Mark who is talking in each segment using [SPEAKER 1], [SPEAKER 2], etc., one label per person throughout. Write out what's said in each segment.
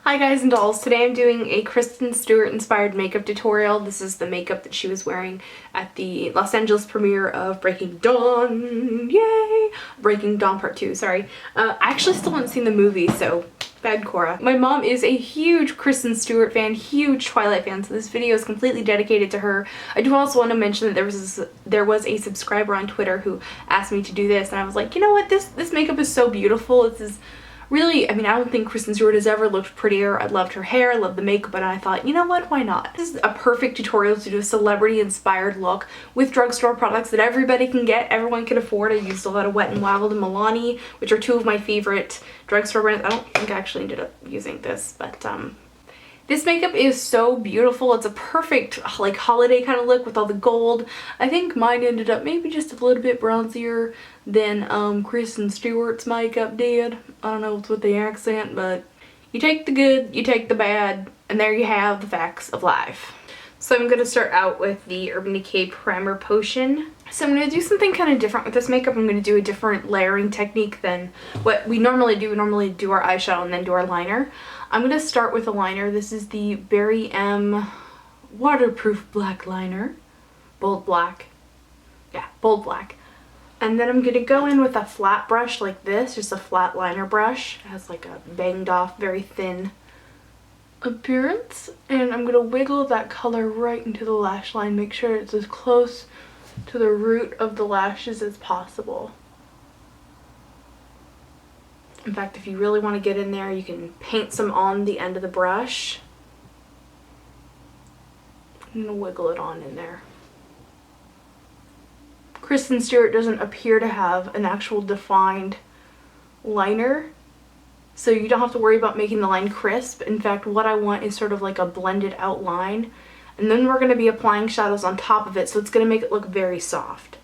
[SPEAKER 1] Hi guys and dolls, today I'm doing a Kristen Stewart inspired makeup tutorial. This is the makeup that she was wearing at the Los Angeles premiere of Breaking Dawn. Yay! Breaking Dawn Part 2, sorry. I actually still haven't seen the movie, so bad Cora. My mom is a huge Kristen Stewart fan, huge Twilight fan, so this video is completely dedicated to her. I do also want to mention that there was a subscriber on Twitter who asked me to do this, and I was like, you know what, this makeup is so beautiful. This is really, I mean, I don't think Kristen Stewart has ever looked prettier. I loved her hair, I loved the makeup, and I thought, you know what, why not? This is a perfect tutorial to do a celebrity-inspired look with drugstore products that everybody can get, everyone can afford. I used a lot of Wet n Wild and Milani, which are two of my favorite drugstore brands. I don't think I actually ended up using this, but this makeup is so beautiful. It's a perfect like holiday kind of look with all the gold. I think mine ended up maybe just a little bit bronzier than Kristen Stewart's makeup did. I don't know what's with the accent, but you take the good, you take the bad, and there you have the facts of life. So I'm going to start out with the Urban Decay Primer Potion. So I'm going to do something kind of different with this makeup. I'm going to do a different layering technique than what we normally do. We normally do our eyeshadow and then do our liner. I'm going to start with a liner. This is the Berry M Waterproof Black Liner. Bold black. Yeah, bold black. And then I'm going to go in with a flat brush like this, just a flat liner brush. It has like a banged off, very thin appearance. And I'm going to wiggle that color right into the lash line. Make sure it's as close to the root of the lashes as possible. In fact, if you really want to get in there, you can paint some on the end of the brush. I'm going to wiggle it on in there. Kristen Stewart doesn't appear to have an actual defined liner, so you don't have to worry about making the line crisp. In fact, what I want is sort of like a blended out line, and then we're going to be applying shadows on top of it, so it's going to make it look very soft.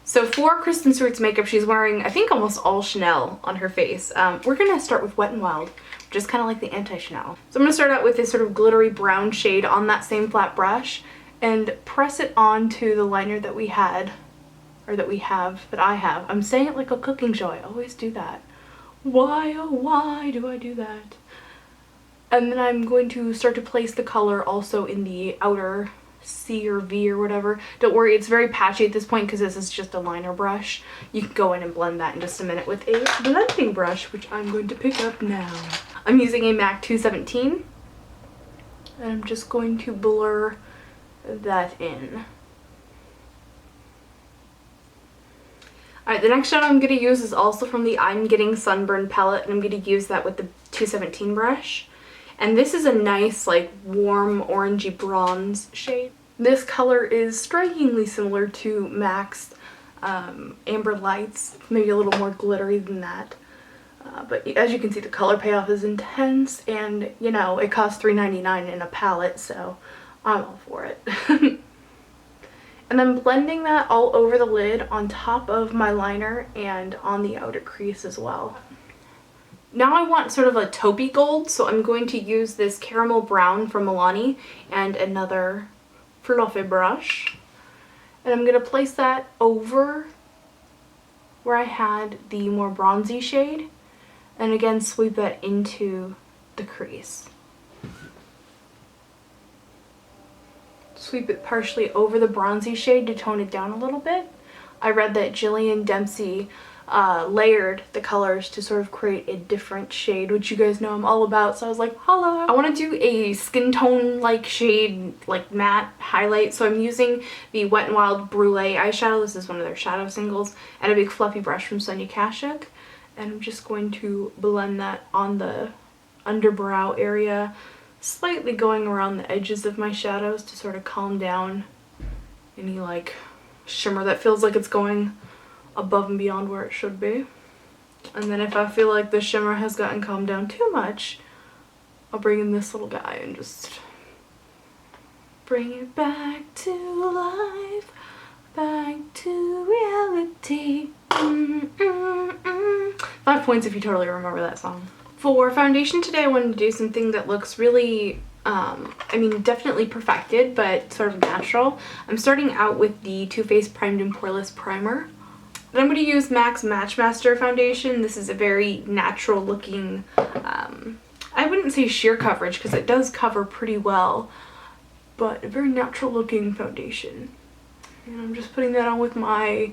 [SPEAKER 1] So for Kristen Stewart's makeup, she's wearing, I think, almost all Chanel on her face. We're going to start with Wet n Wild, which is kind of like the anti-Chanel. So I'm going to start out with this sort of glittery brown shade on that same flat brush and press it onto the liner that we had, or that I have. I'm saying it like a cooking show. I always do that. Why, oh why do I do that? And then I'm going to start to place the color also in the outer C or V or whatever. Don't worry, it's very patchy at this point because this is just a liner brush. You can go in and blend that in just a minute with a blending brush, which I'm going to pick up now. I'm using a MAC 217, and I'm just going to blur that in. Alright, the next shadow I'm going to use is also from the I'm Getting Sunburned palette, and I'm going to use that with the 217 brush. And this is a nice, like, warm orangey bronze shade. This color is strikingly similar to MAC's Amber Lights, maybe a little more glittery than that. But as you can see, the color payoff is intense, and, you know, it costs $3.99 in a palette, so I'm all for it. And then blending that all over the lid on top of my liner and on the outer crease as well. Now I want sort of a taupey gold, so I'm going to use this caramel brown from Milani and another fluffy brush. And I'm going to place that over where I had the more bronzy shade, and again sweep that into the crease. Sweep it partially over the bronzy shade to tone it down a little bit. I read that Jillian Dempsey layered the colors to sort of create a different shade, which you guys know I'm all about, so I was like, holla! I want to do a skin tone like shade, like matte highlight, so I'm using the Wet n Wild Brulee eyeshadow. This is one of their shadow singles, and a big fluffy brush from Sonia Kashuk, and I'm just going to blend that on the underbrow area, slightly going around the edges of my shadows to sort of calm down any like shimmer that feels like it's going above and beyond where it should be. And then if I feel like the shimmer has gotten calmed down too much, I'll bring in this little guy and just bring it back to life, back to reality. 5 points if you totally remember that song. For foundation today, I wanted to do something that looks really, I mean, definitely perfected, but sort of natural. I'm starting out with the Too Faced Primed and Poreless Primer. Then I'm going to use MAC's Matchmaster Foundation. This is a very natural looking I wouldn't say sheer coverage because it does cover pretty well, but a very natural looking foundation. And I'm just putting that on with my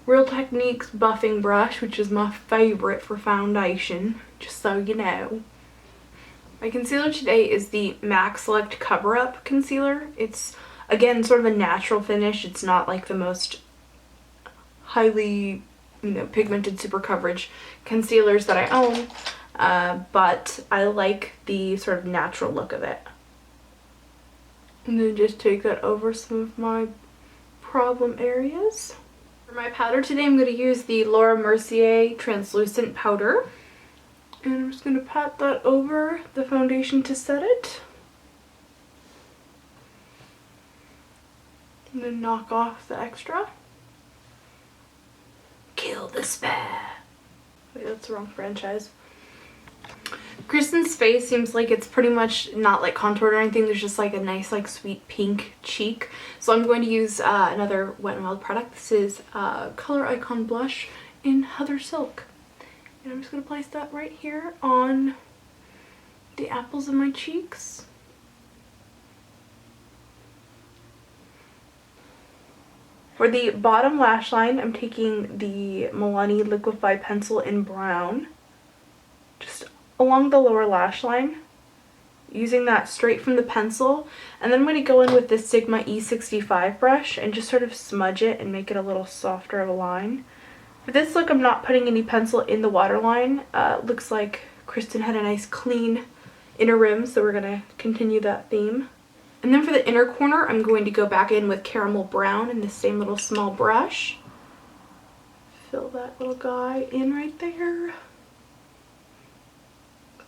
[SPEAKER 1] Real Techniques buffing brush, which is my favorite for foundation, just so you know. My concealer today is the MAC Select Cover Up Concealer. It's, again, sort of a natural finish. It's not like the most highly, pigmented super coverage concealers that I own, but I like the sort of natural look of it. And then just take that over some of my problem areas. For my powder today, I'm going to use the Laura Mercier Translucent Powder. And I'm just going to pat that over the foundation to set it. And then knock off the extra. Kill the spare. Wait, that's the wrong franchise. Kristen's face seems like it's pretty much not like contoured or anything. There's just like a nice like sweet pink cheek. So I'm going to use another Wet n Wild product. This is Color Icon Blush in Heather Silk. And I'm just going to place that right here on the apples of my cheeks. For the bottom lash line, I'm taking the Milani Liquif'eye pencil in brown, just along the lower lash line, using that straight from the pencil. And then I'm going to go in with the Sigma E65 brush and just sort of smudge it and make it a little softer of a line. For this look, I'm not putting any pencil in the waterline. Looks like Kristen had a nice clean inner rim, so we're going to continue that theme. And then for the inner corner, I'm going to go back in with Caramel Brown in the same little small brush. Fill that little guy in right there.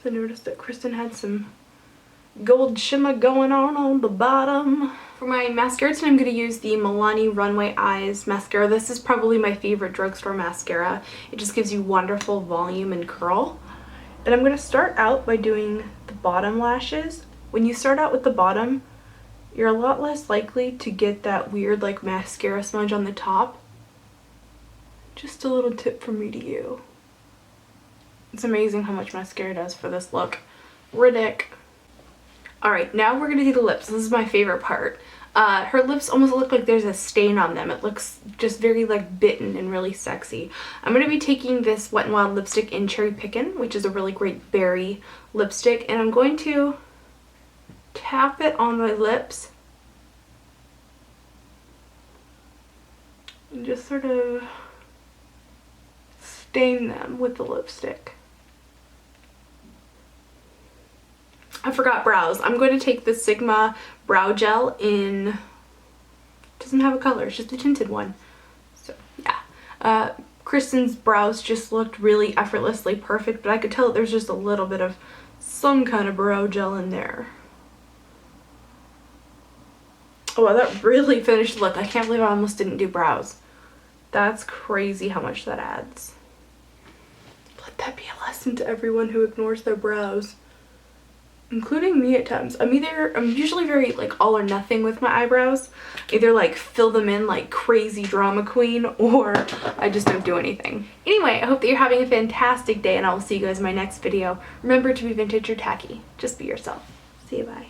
[SPEAKER 1] I noticed that Kristen had some gold shimmer going on the bottom. For my mascara today, I'm going to use the Milani Runway Eyes mascara. This is probably my favorite drugstore mascara. It just gives you wonderful volume and curl. And I'm going to start out by doing the bottom lashes. When you start out with the bottom, you're a lot less likely to get that weird like mascara smudge on the top. Just a little tip from me to you. It's amazing how much mascara does for this look. Ridic. Alright, now we're going to do the lips. This is my favorite part. Her lips almost look like there's a stain on them. It looks just very like bitten and really sexy. I'm going to be taking this Wet n Wild lipstick in Cherry Pickin, which is a really great berry lipstick, and I'm going to tap it on my lips and just sort of stain them with the lipstick. I forgot brows. I'm going to take the Sigma brow gel in, it doesn't have a color, it's just a tinted one. So yeah, Kristen's brows just looked really effortlessly perfect, but I could tell that there's just a little bit of some kind of brow gel in there. Oh wow, that really finished the look. I can't believe I almost didn't do brows. That's crazy how much that adds. Let that be a lesson to everyone who ignores their brows. Including me at times. I'm usually very like all or nothing with my eyebrows. Either like fill them in like crazy drama queen, or I just don't do anything. Anyway, I hope that you're having a fantastic day, and I will see you guys in my next video. Remember to be vintage or tacky. Just be yourself. See you, bye.